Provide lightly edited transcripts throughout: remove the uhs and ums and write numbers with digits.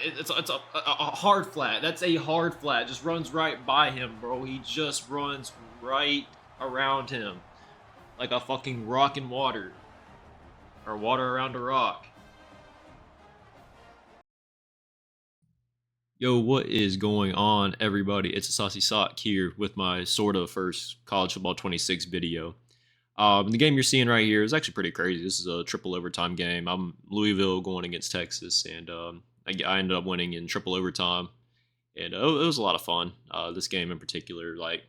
It's a hard flat. That's a hard flat. Just runs right by him, bro. He just runs right around him like a fucking rock in water or water around a rock. Yo, what is going on, everybody? It's a Saucy Sock here with my sort of first College Football 26 video. The game you're seeing right here is actually pretty crazy. This is a triple overtime game. I'm Louisville going against Texas, and I ended up winning in triple overtime, and it was a lot of fun. This game in particular, like,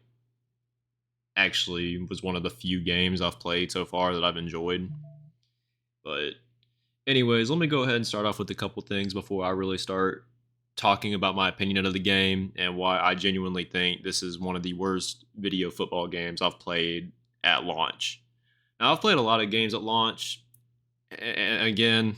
actually was one of the few games I've played so far that I've enjoyed. But anyways, let me go ahead and start off with a couple things before I really start talking about my opinion of the game and why I genuinely think this is one of the worst video football games I've played at launch. Now, I've played a lot of games at launch, and again,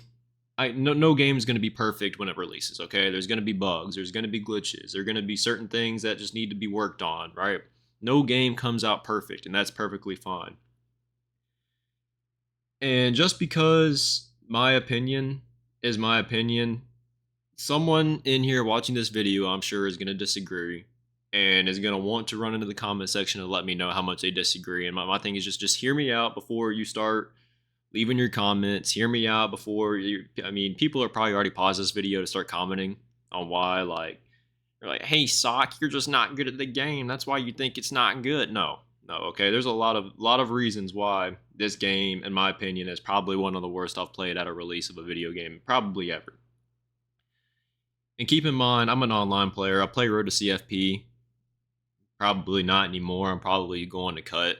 no game is going to be perfect when it releases, okay? There's going to be bugs, there's going to be glitches, there are going to be certain things that just need to be worked on, right? No game comes out perfect, and that's perfectly fine. And just because my opinion is my opinion, someone in here watching this video, I'm sure, is going to disagree and is going to want to run into the comment section and let me know how much they disagree. And my thing is just hear me out before you start leaving your comments. Hear me out before you. I mean, people are probably already paused this video to start commenting on why, like, they're like, "Hey, Sock, you're just not good at the game. That's why you think it's not good." No, okay. There's a lot of reasons why this game, in my opinion, is probably one of the worst I've played at a release of a video game, probably ever. And keep in mind, I'm an online player. I play Road to CFP. Probably not anymore. I'm probably going to cut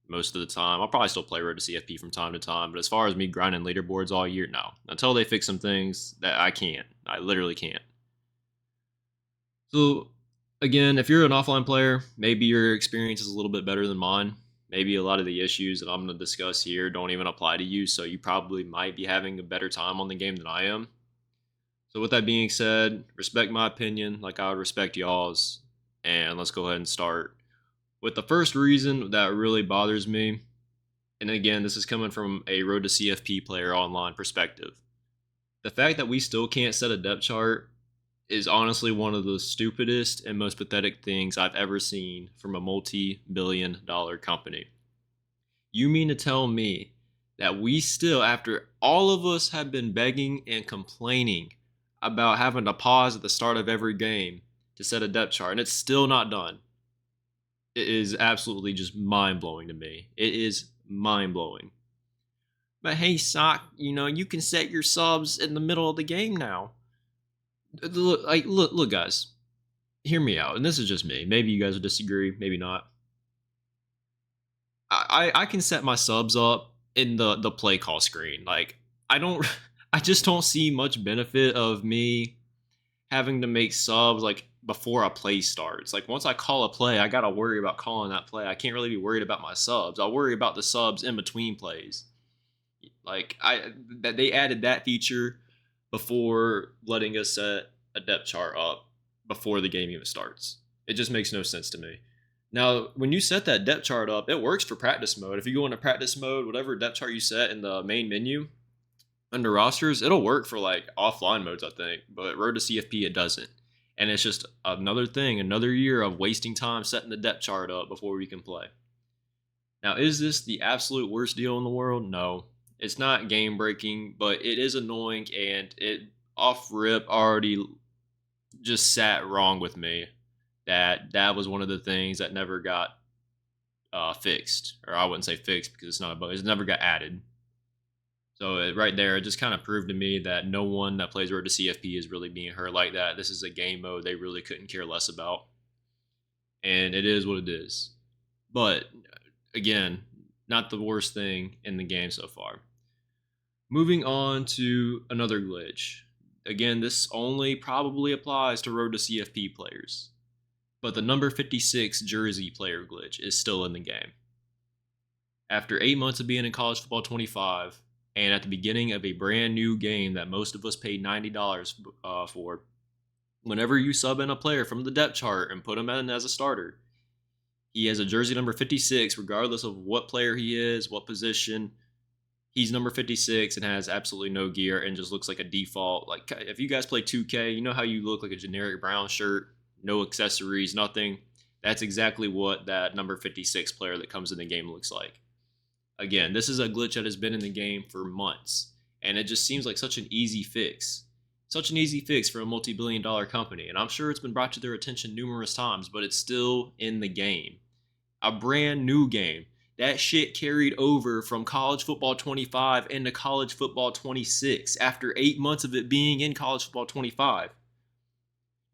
most of the time. I'll probably still play Road to CFP from time to time. But as far as me grinding leaderboards all year, no. Until they fix some things that I can't. I literally can't. So, again, if you're an offline player, maybe your experience is a little bit better than mine. Maybe a lot of the issues that I'm going to discuss here don't even apply to you. So you probably might be having a better time on the game than I am. So with that being said, respect my opinion like I would respect y'all's, and let's go ahead and start with the first reason that really bothers me. And again, this is coming from a Road to CFP player online perspective. The fact that we still can't set a depth chart is honestly one of the stupidest and most pathetic things I've ever seen from a multi-billion-dollar company. You mean to tell me that we still, after all of us have been begging and complaining about having to pause at the start of every game to set a depth chart, and it's still not done? It is absolutely just mind-blowing to me. It is mind-blowing. But hey, Sock, you can set your subs in the middle of the game now. Look, guys, hear me out, and this is just me. Maybe you guys will disagree, maybe not. I can set my subs up in the play call screen. Like, I just don't see much benefit of me having to make subs like before a play starts. Like, once I call a play, I gotta worry about calling that play. I can't really be worried about my subs. I'll worry about the subs in between plays. Like, that they added that feature before letting us set a depth chart up before the game even starts. It just makes no sense to me. Now, when you set that depth chart up, it works for practice mode. If you go into practice mode, whatever depth chart you set in the main menu under rosters, it'll work for like offline modes, I think. But Road to CFP, it doesn't. And it's just another thing, another year of wasting time setting the depth chart up before we can play. Now, is this the absolute worst deal in the world? No. It's not game breaking, but it is annoying, and it off rip already just sat wrong with me that was one of the things that never got fixed. Or I wouldn't say fixed because it's not a bug. It never got added. So right there, it just kind of proved to me that no one that plays Road to CFP is really being hurt like that. This is a game mode they really couldn't care less about. And it is what it is. But, again, not the worst thing in the game so far. Moving on to another glitch. Again, this only probably applies to Road to CFP players. But the number 56 jersey player glitch is still in the game. After 8 months of being in College Football 25, and at the beginning of a brand new game that most of us paid $90 for, whenever you sub in a player from the depth chart and put him in as a starter, he has a jersey number 56 regardless of what player he is, what position. he's number 56 and has absolutely no gear and just looks like a default. Like if you guys play 2K, you know how you look like a generic brown shirt, no accessories, nothing. That's exactly what that number 56 player that comes in the game looks like. Again, this is a glitch that has been in the game for months, and it just seems like such an easy fix. Such an easy fix for a multi-billion dollar company, and I'm sure it's been brought to their attention numerous times, but it's still in the game. A brand new game. That shit carried over from College Football 25 into College Football 26 after 8 months of it being in College Football 25.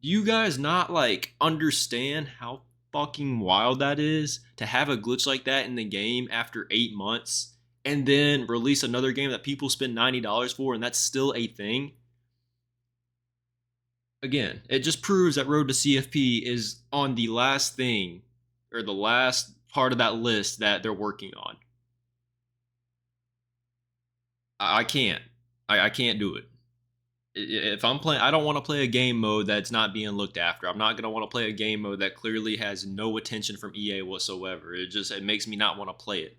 Do you guys not like understand how fucking wild that is to have a glitch like that in the game after 8 months and then release another game that people spend $90 for and that's still a thing? Again, it just proves that Road to CFP is on the last thing or the last part of that list that they're working on. I can't. I can't do it. If I'm playing, I don't want to play a game mode that's not being looked after. I'm not going to want to play a game mode that clearly has no attention from EA whatsoever. It makes me not want to play it.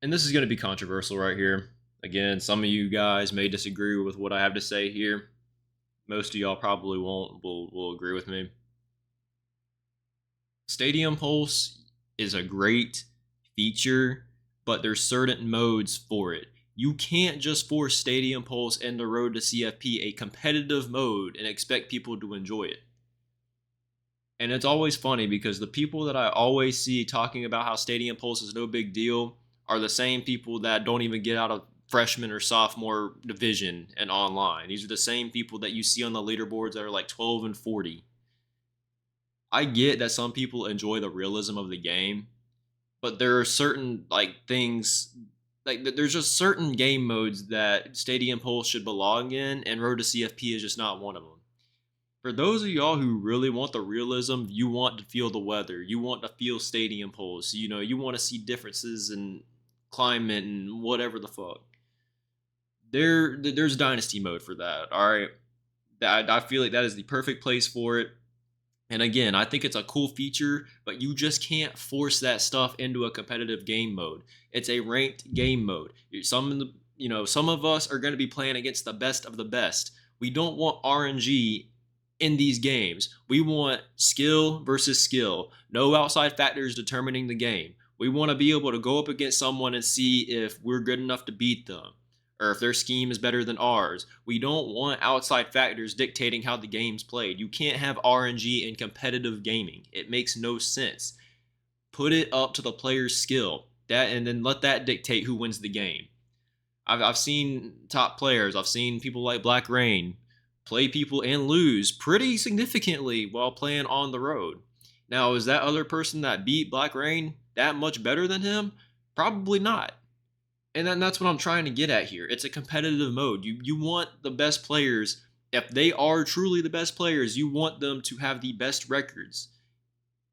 And this is going to be controversial right here. Again, some of you guys may disagree with what I have to say here. Most of y'all probably will agree with me. Stadium Pulse is a great feature, but there's certain modes for it. You can't just force Stadium Pulse and the Road to CFP a competitive mode and expect people to enjoy it. And it's always funny because the people that I always see talking about how Stadium Pulse is no big deal are the same people that don't even get out of freshman or sophomore division and online. These are the same people that you see on the leaderboards that are like 12 and 40. I get that some people enjoy the realism of the game, but there are certain like things like there's just certain game modes that Stadium Pulse should belong in, and Road to CFP is just not one of them. For those of y'all who really want the realism, you want to feel the weather, you want to feel Stadium Pulse, you want to see differences in climate and whatever the fuck. There's Dynasty mode for that. All right, I feel like that is the perfect place for it. And again, I think it's a cool feature, but you just can't force that stuff into a competitive game mode. It's a ranked game mode. Some of us are going to be playing against the best of the best. We don't want RNG in these games. We want skill versus skill. No outside factors determining the game. We want to be able to go up against someone and see if we're good enough to beat them, or if their scheme is better than ours. We don't want outside factors dictating how the game's played. You can't have RNG in competitive gaming. It makes no sense. Put it up to the player's skill, and then let that dictate who wins the game. I've seen top players. I've seen people like Black Rain play people and lose pretty significantly while playing on the road. Now, is that other person that beat Black Rain that much better than him? Probably not. And then that's what I'm trying to get at here. It's a competitive mode. You want the best players. If they are truly the best players, you want them to have the best records.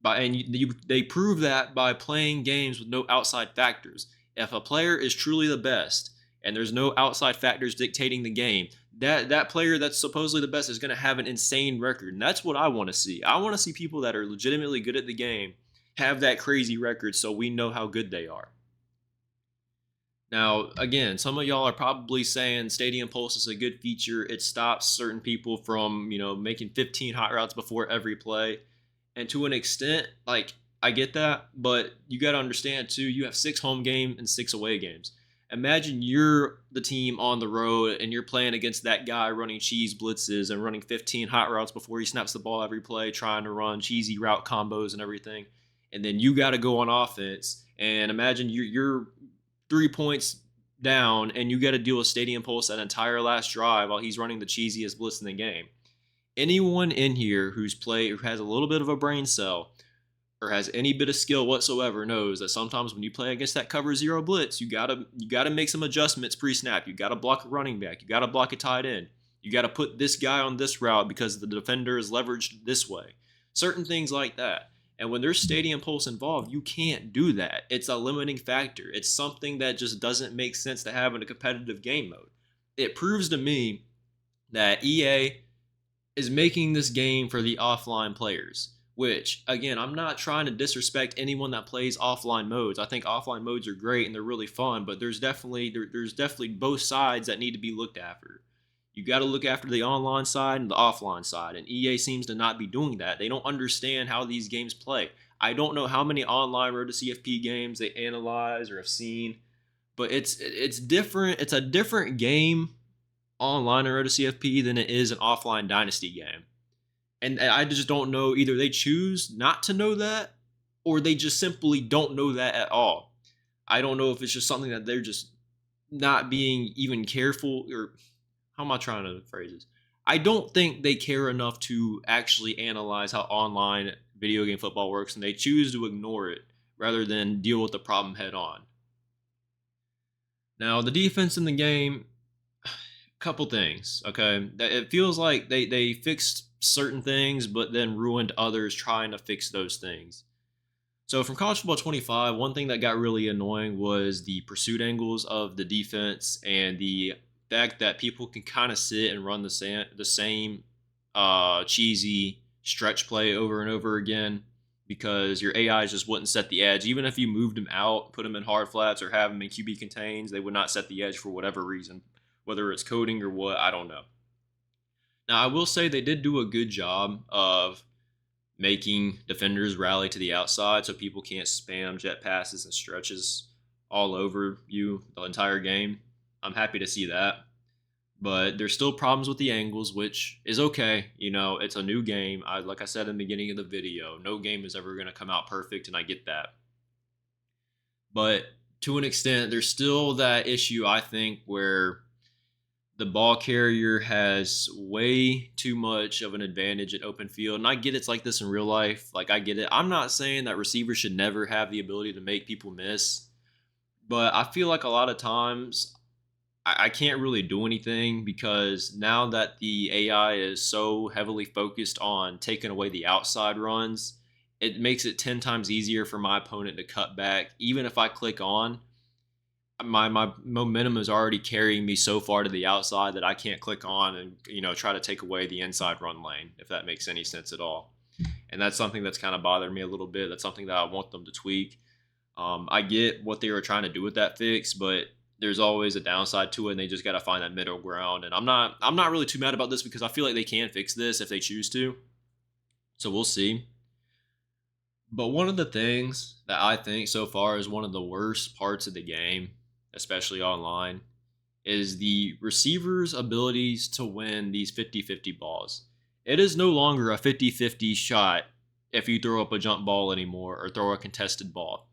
They prove that by playing games with no outside factors. If a player is truly the best and there's no outside factors dictating the game, that player that's supposedly the best is going to have an insane record. And that's what I want to see. I want to see people that are legitimately good at the game have that crazy record so we know how good they are. Now, again, some of y'all are probably saying Stadium Pulse is a good feature. It stops certain people from, making 15 hot routes before every play. And to an extent, like, I get that, but you got to understand, too, you have 6 home games and 6 away games. Imagine you're the team on the road and you're playing against that guy running cheese blitzes and running 15 hot routes before he snaps the ball every play, trying to run cheesy route combos and everything. And then you got to go on offense. And imagine you're 3 points down and you got to deal with Stadium Pulse that entire last drive while he's running the cheesiest blitz in the game. Anyone in here who has a little bit of a brain cell or has any bit of skill whatsoever knows that sometimes when you play against that cover 0 blitz, you gotta make some adjustments pre-snap. You gotta block a running back. You gotta block a tight end. You gotta put this guy on this route because the defender is leveraged this way. Certain things like that. And when there's Stadium Pulse involved, you can't do that. It's a limiting factor. It's something that just doesn't make sense to have in a competitive game mode. It proves to me that EA is making this game for the offline players. which again, I'm not trying to disrespect anyone that plays offline modes. I think offline modes are great and they're really fun, but there's definitely both sides that need to be looked after. You got to look after the online side and the offline side, and EA seems to not be doing that. They don't understand how these games play. I don't know how many online Road to CFP games they analyze or have seen, but it's different. It's a different game online Road to CFP than it is an offline Dynasty game. And I just don't know, either they choose not to know that or they just simply don't know that at all. I don't know if it's just something that they're just not being even careful, or how am I trying to phrase this? I don't think they care enough to actually analyze how online video game football works, and they choose to ignore it rather than deal with the problem head on. Now, the defense in the game, couple things, okay? It feels like they fixed certain things, but then ruined others trying to fix those things. So from College Football 25, one thing that got really annoying was the pursuit angles of the defense and the fact that people can kind of sit and run the same cheesy stretch play over and over again because your AIs just wouldn't set the edge. Even if you moved them out, put them in hard flats, or have them in QB contains, they would not set the edge for whatever reason, whether it's coding or what, I don't know. Now, I will say they did do a good job of making defenders rally to the outside so people can't spam jet passes and stretches all over you the entire game. I'm happy to see that. But there's still problems with the angles, which is okay. You know, it's a new game. Like I said in the beginning of the video, no game is ever going to come out perfect, and I get that. But to an extent, there's still that issue, I think, where the ball carrier has way too much of an advantage at open field. And I get it's like this in real life. Like, I get it. I'm not saying that receivers should never have the ability to make people miss. But I feel like a lot of times I can't really do anything because now that the AI is so heavily focused on taking away the outside runs, it makes it 10 times easier for my opponent to cut back. Even if I click on, my momentum is already carrying me so far to the outside that I can't click on and, you know, try to take away the inside run lane, if that makes any sense at all. And that's something that's kind of bothered me a little bit. That's something that I want them to tweak. I get what they were trying to do with that fix, but there's always a downside to it, and they just got to find that middle ground. And I'm not really too mad about this because I feel like they can fix this if they choose to. So we'll see. But one of the things that I think so far is one of the worst parts of the game, especially online, is the receivers' abilities to win these 50-50 balls. It is no longer a 50-50 shot if you throw up a jump ball anymore or throw a contested ball.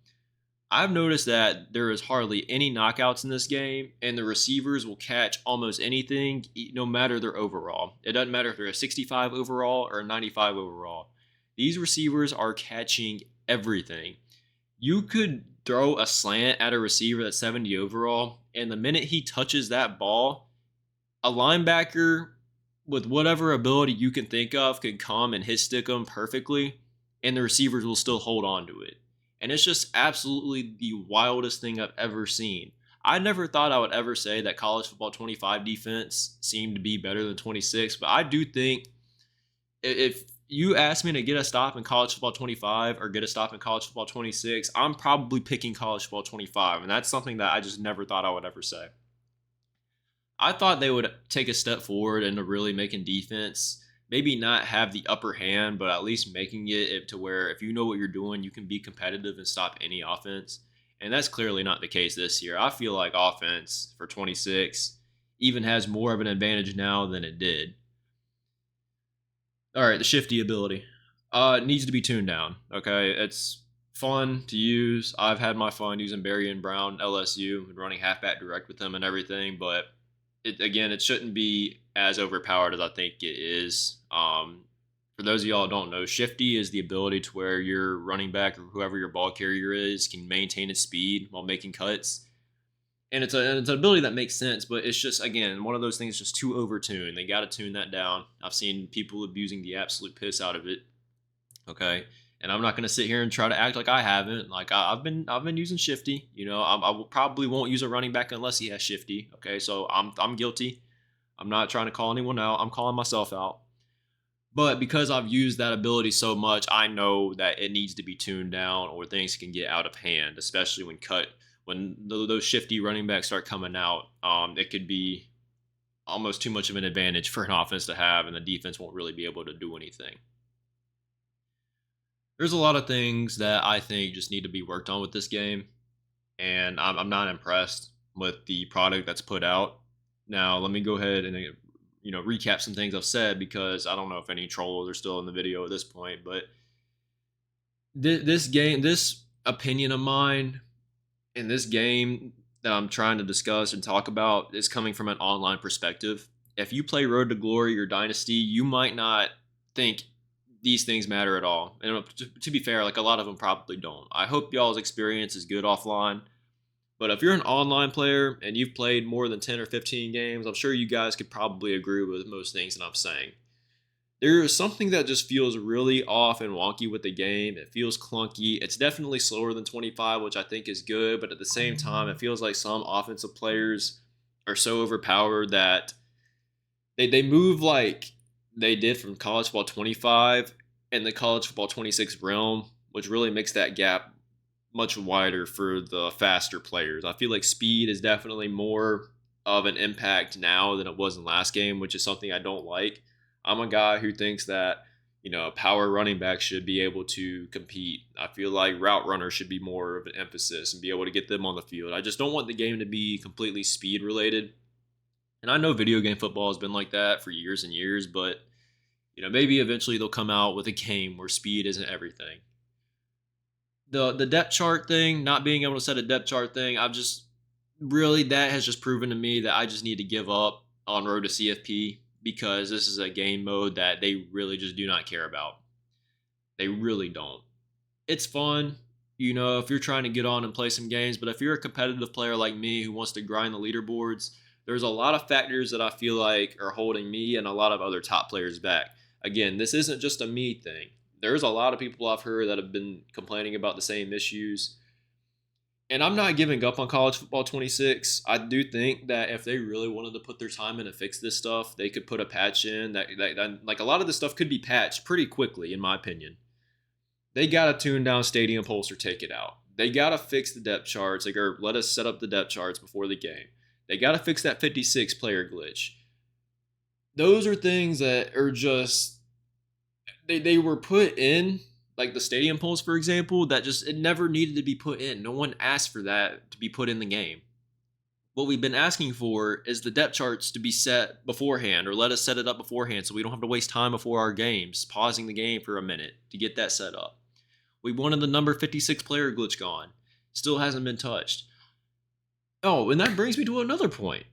I've noticed that there is hardly any knockouts in this game, and the receivers will catch almost anything, no matter their overall. It doesn't matter if they're a 65 overall or a 95 overall. These receivers are catching everything. You could throw a slant at a receiver that's 70 overall, and the minute he touches that ball, a linebacker with whatever ability you can think of could come and hit stick him perfectly, and the receivers will still hold on to it. And it's just absolutely the wildest thing I've ever seen. I never thought I would ever say that College Football 25 defense seemed to be better than 26, but I do think if you ask me to get a stop in College Football 25 or get a stop in College Football 26, I'm probably picking College Football 25, and that's something that I just never thought I would ever say. I thought they would take a step forward into really making defense, maybe not have the upper hand, but at least making it to where if you know what you're doing, you can be competitive and stop any offense. And that's clearly not the case this year. I feel like offense for 26 even has more of an advantage now than it did. All right, the shifty ability. It needs to be tuned down, okay? It's fun to use. I've had my fun using Barry and Brown, LSU, and running halfback direct with them and everything, but it shouldn't be as overpowered as I think it is. For those of y'all who don't know, shifty is the ability to where your running back or whoever your ball carrier is can maintain its speed while making cuts. And it's an ability that makes sense, but it's just, again, one of those things just too overtuned. They got to tune that down. I've seen people abusing the absolute piss out of it. Okay, and I'm not going to sit here and try to act like I haven't. Like I've been using shifty. You know, probably won't use a running back unless he has shifty. Okay, so I'm guilty. I'm not trying to call anyone out. I'm calling myself out. But because I've used that ability so much, I know that it needs to be tuned down or things can get out of hand, especially when those shifty running backs start coming out. It could be almost too much of an advantage for an offense to have, and the defense won't really be able to do anything. There's a lot of things that I think just need to be worked on with this game, and I'm not impressed with the product that's put out. Now, let me go ahead and recap some things I've said because I don't know if any trolls are still in the video at this point. But this opinion of mine in this game that I'm trying to discuss and talk about is coming from an online perspective. If you play Road to Glory or Dynasty, you might not think these things matter at all. And to be fair, like a lot of them probably don't. I hope y'all's experience is good offline. But if you're an online player and you've played more than 10 or 15 games, I'm sure you guys could probably agree with most things that I'm saying. There is something that just feels really off and wonky with the game. It feels clunky. It's definitely slower than 25, which I think is good. But at the same time, it feels like some offensive players are so overpowered that they move like they did from college football 25 and the college football 26 realm, which really makes that gap much wider for the faster players. I feel like speed is definitely more of an impact now than it was in last game, which is something I don't like. I'm a guy who thinks that, power running backs should be able to compete. I feel like route runners should be more of an emphasis and be able to get them on the field. I just don't want the game to be completely speed related. And I know video game football has been like that for years and years, but maybe eventually they'll come out with a game where speed isn't everything. The depth chart thing, not being able to set a depth chart thing, that has just proven to me that I just need to give up on Road to CFP because this is a game mode that they really just do not care about. They really don't. It's fun, if you're trying to get on and play some games, but if you're a competitive player like me who wants to grind the leaderboards, there's a lot of factors that I feel like are holding me and a lot of other top players back. Again, this isn't just a me thing. There's a lot of people I've heard that have been complaining about the same issues. And I'm not giving up on college football 26. I do think that if they really wanted to put their time in to fix this stuff, they could put a patch in that like a lot of this stuff could be patched pretty quickly, in my opinion. They got to tune down Stadium Pulse or take it out. They got to fix the depth charts. Let us set up the depth charts before the game. They got to fix that 56 player glitch. Those are things that are just they were put in, like the Stadium Pulse, for example, that just it never needed to be put in. No one asked for that to be put in the game. What we've been asking for is the depth charts to be set beforehand, or let us set it up beforehand so we don't have to waste time before our games, pausing the game for a minute to get that set up. We wanted the number 56 player glitch gone. Still hasn't been touched. Oh, and that brings me to another point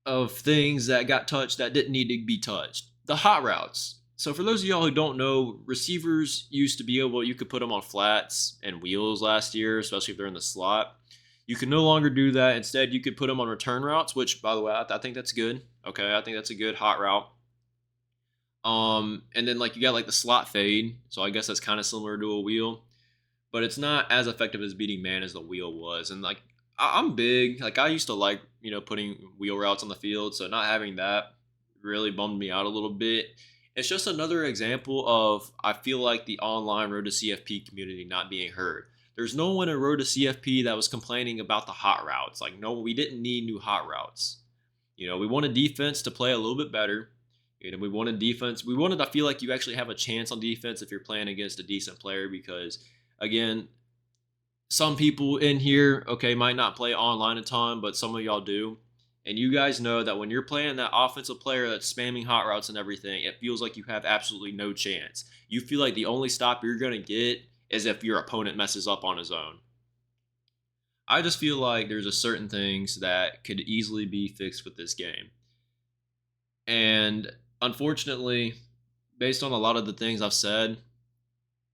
of things that got touched that didn't need to be touched. The hot routes. So for those of y'all who don't know, receivers used to be able, you could put them on flats and wheels last year, especially if they're in the slot. You can no longer do that. Instead, you could put them on return routes, which, by the way, I think that's good. Okay, I think that's a good hot route. And then like you got like the slot fade, so I guess that's kind of similar to a wheel, but it's not as effective as beating man as the wheel was. And like I'm big, like I used to like putting wheel routes on the field, so not having that really bummed me out a little bit. It's just another example of I feel like the online Road to CFP community not being heard. There's no one in Road to CFP that was complaining about the hot routes. Like, no, we didn't need new hot routes. We wanted defense to play a little bit better. We wanted defense. We wanted to feel like you actually have a chance on defense if you're playing against a decent player because, again, some people in here, okay, might not play online a ton, but some of y'all do. And you guys know that when you're playing that offensive player that's spamming hot routes and everything, it feels like you have absolutely no chance. You feel like the only stop you're going to get is if your opponent messes up on his own. I just feel like there's a certain things that could easily be fixed with this game. And unfortunately, based on a lot of the things I've said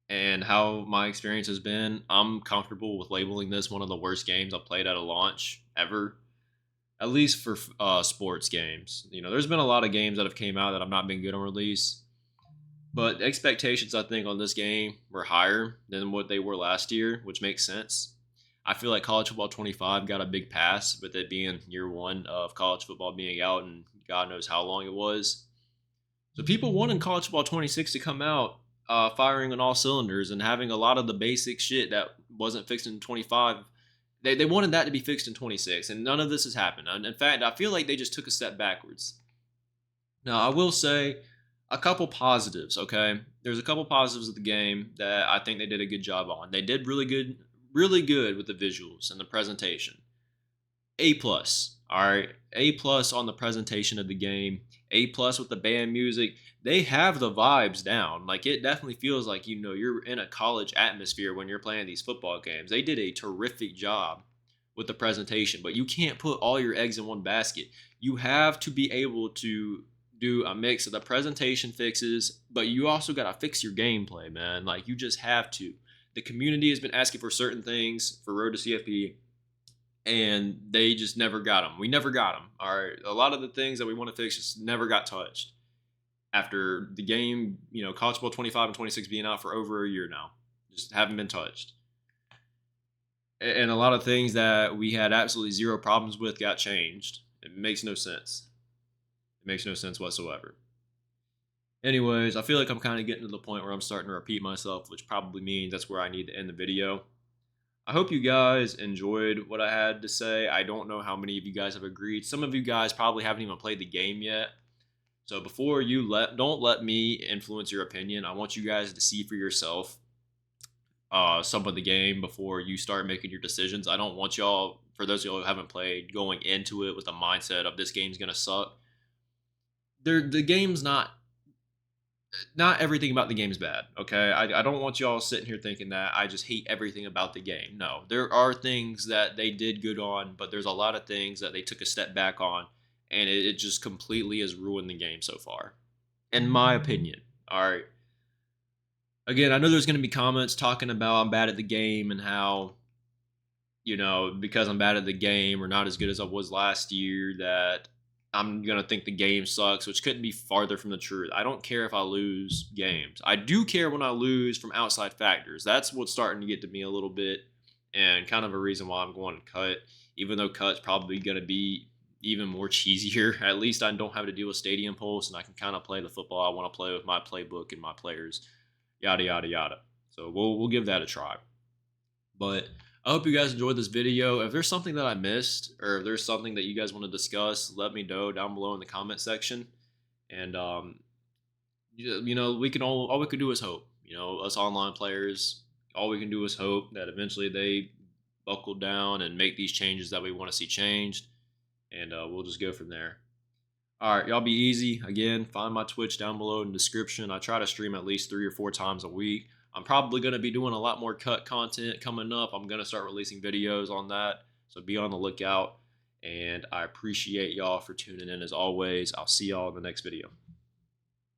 and how my experience has been, I'm comfortable with labeling this one of the worst games I've played at a launch ever. At least for sports games. There's been a lot of games that have came out that have not been good on release. But expectations, I think, on this game were higher than what they were last year, which makes sense. I feel like college football 25 got a big pass with it being year one of college football being out and God knows how long it was. So people wanted College Football 26 to come out firing on all cylinders and having a lot of the basic shit that wasn't fixed in 25. They wanted that to be fixed in 26, and none of this has happened. And in fact, I feel like they just took a step backwards. Now, I will say a couple positives, okay? There's a couple positives of the game that I think they did a good job on. They did really good with the visuals and the presentation. A plus. All right, A plus on the presentation of the game. A plus with the band music. They have the vibes down. Like it definitely feels like you're in a college atmosphere when you're playing these football games. They did a terrific job with the presentation, but you can't put all your eggs in one basket. You have to be able to do a mix of the presentation fixes, but you also got to fix your gameplay, man. Like you just have to. The community has been asking for certain things for Road to CFP, and they just never got them. We never got them. All right, a lot of the things that we want to fix just never got touched. After the game, College Football 25 and 26 being out for over a year now, just haven't been touched. And a lot of things that we had absolutely zero problems with got changed. It makes no sense. It makes no sense whatsoever. Anyways, I feel like I'm kind of getting to the point where I'm starting to repeat myself, which probably means that's where I need to end the video. I hope you guys enjoyed what I had to say. I don't know how many of you guys have agreed. Some of you guys probably haven't even played the game yet. So before you don't let me influence your opinion. I want you guys to see for yourself some of the game before you start making your decisions. I don't want y'all, for those of y'all who haven't played, going into it with the mindset of this game's gonna suck. The game's not everything about the game is bad, okay? I don't want y'all sitting here thinking that I just hate everything about the game. No, there are things that they did good on, but there's a lot of things that they took a step back on, and it just completely has ruined the game so far, in my opinion. All right. Again, I know there's going to be comments talking about I'm bad at the game and how, because I'm bad at the game or not as good as I was last year, that I'm going to think the game sucks, which couldn't be farther from the truth. I don't care if I lose games. I do care when I lose from outside factors. That's what's starting to get to me a little bit, and kind of a reason why I'm going to cut, even though cut's probably going to be even more cheesier. At least I don't have to deal with stadium pulse, and I can kind of play the football I want to play with my playbook and my players, yada, yada, yada. So we'll give that a try. But I hope you guys enjoyed this video. If there's something that I missed, or if there's something that you guys want to discuss, let me know down below in the comment section. And we can all we can do is hope. Us online players, all we can do is hope that eventually they buckle down and make these changes that we want to see changed, and we'll just go from there. All right, y'all be easy. Again, find my Twitch down below in the description. I try to stream at least 3 or 4 times a week. I'm probably going to be doing a lot more cut content coming up. I'm going to start releasing videos on that, so be on the lookout. And I appreciate y'all for tuning in as always. I'll see y'all in the next video.